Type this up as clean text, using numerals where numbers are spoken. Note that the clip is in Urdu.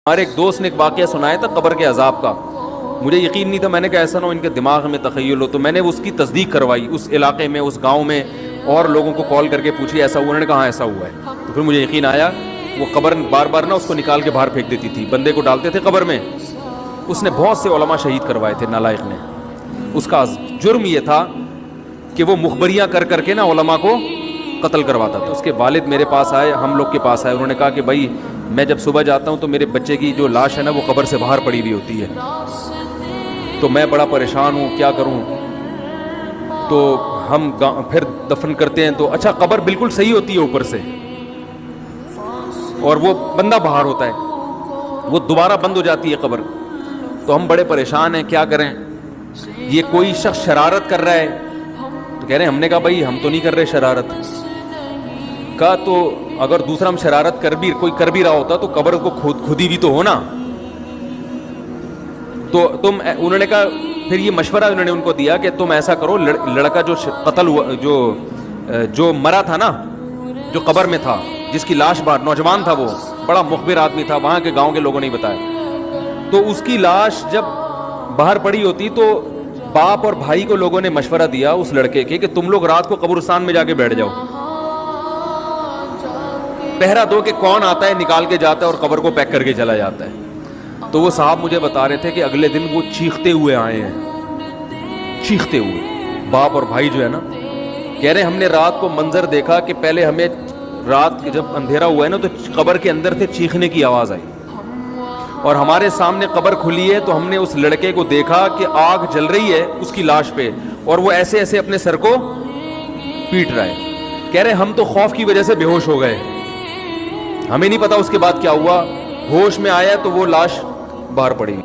ہمارے ایک دوست نے ایک واقعہ سنایا تھا قبر کے عذاب کا. مجھے یقین نہیں تھا. میں نے کہا ایسا نہ ہو ان کے دماغ میں تخیل ہو. تو میں نے اس کی تصدیق کروائی اس علاقے میں, اس گاؤں میں, اور لوگوں کو کال کر کے پوچھی ایسا ہوا. انہوں نے کہا ہاں ایسا ہوا ہے. تو پھر مجھے یقین آیا. وہ قبر بار بار نا اس کو نکال کے باہر پھینک دیتی تھی, بندے کو ڈالتے تھے قبر میں. اس نے بہت سے علماء شہید کروائے تھے نالائق نے. اس کا جرم یہ تھا کہ وہ مخبریاں کر کر کے نا علماء کو قتل کرواتا تھا. اس کے والد میرے پاس آئے, ہم لوگ کے پاس آئے. انہوں نے کہا کہ بھائی میں جب صبح جاتا ہوں تو میرے بچے کی جو لاش ہے نا وہ قبر سے باہر پڑی ہوئی ہوتی ہے, تو میں بڑا پریشان ہوں, کیا کروں. تو ہم پھر دفن کرتے ہیں تو اچھا قبر بالکل صحیح ہوتی ہے اوپر سے, اور وہ بندہ باہر ہوتا ہے, وہ دوبارہ بند ہو جاتی ہے قبر. تو ہم بڑے پریشان ہیں, کیا کریں. یہ کوئی شخص شرارت کر رہا ہے. تو کہہ رہے ہیں, ہم نے کہا بھائی ہم تو نہیں کر رہے شرارت. کہا تو اگر دوسرا ہم شرارت کوئی کر بھی رہا ہوتا تو قبر کو کھودی بھی تو ہونا. تو تم, انہوں نے کہا پھر یہ مشورہ انہوں نے ان کو دیا کہ تم ایسا کرو, لڑکا جو قتل ہوا, جو مرا تھا نا, جو قبر میں تھا, جس کی لاش باہر, نوجوان تھا, وہ بڑا مخبر آدمی تھا, وہاں کے گاؤں کے لوگوں نے بتایا. تو اس کی لاش جب باہر پڑی ہوتی تو باپ اور بھائی کو لوگوں نے مشورہ دیا اس لڑکے کے کہ تم لوگ رات کو قبرستان میں جا کے بیٹھ جاؤ, پہرا دو کہ کون آتا ہے نکال کے جاتا ہے اور قبر کو پیک کر کے چلا جاتا ہے. تو وہ صاحب مجھے بتا رہے تھے کہ اگلے دن وہ چیختے ہوئے آئے ہیں, چیختے ہوئے, باپ اور بھائی جو ہے نا. کہہ رہے ہم نے رات کو منظر دیکھا کہ پہلے ہمیں رات جب اندھیرا ہوا ہے نا تو قبر کے اندر سے چیخنے کی آواز آئی, اور ہمارے سامنے قبر کھلی ہے تو ہم نے اس لڑکے کو دیکھا کہ آگ جل رہی ہے اس کی لاش پہ, اور وہ ایسے ایسے اپنے سر کو پیٹ رہا ہے. کہہ رہے ہم تو خوف کی وجہ سے بے ہوش ہو گئے, ہمیں نہیں پتا اس کے بعد کیا ہوا. ہوش میں آیا تو وہ لاش باہر پڑی.